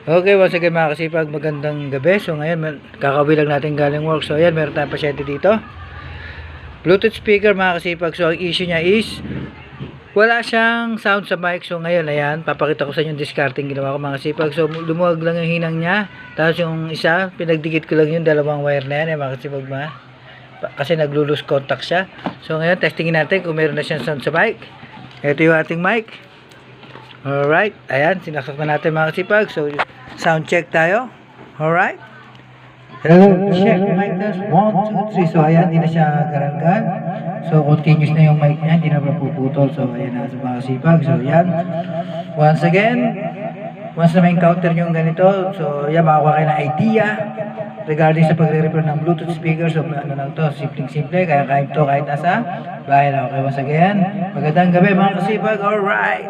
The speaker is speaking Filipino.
Okay, once again mga kasipag, magandang gabi. So ngayon, kakauwi lang natin galing work. So ayan, meron tayong pasyente dito. Bluetooth speaker mga kasipag. So ang issue niya is, wala siyang sound sa mic. So ngayon, ayan, papakita ko sa inyo yung discarding ginawa ko mga kasipag. So lumuwag lang yung hinang niya. Tapos yung isa, pinagdikit ko lang yung dalawang wire na yan, mga kasipag kasi naglo-lose contact siya. So ngayon, testingin natin kung meron na siyang sound sa mic. Ito yung ating mic. Alright, ayan, sinaksak na natin mga kasipag. So, sound check tayo. Alright. Hello, check. Mic test 1, 2, 3. So, ayan, hindi na siya garanggan. So, continuous na yung mic niya, hindi na mapuputol. So, ayan na sa mga kasipag. So, ayan. Once again, once na may encounter nyo yung ganito, so, ayan, makakuha kayo ng idea regarding sa pagre-repair ng Bluetooth speaker. So, ano lang to, simpleng-simple, kaya kahit to, kahit nasa bahay na. Okay, once again, magandang gabi mga kasipag. Alright.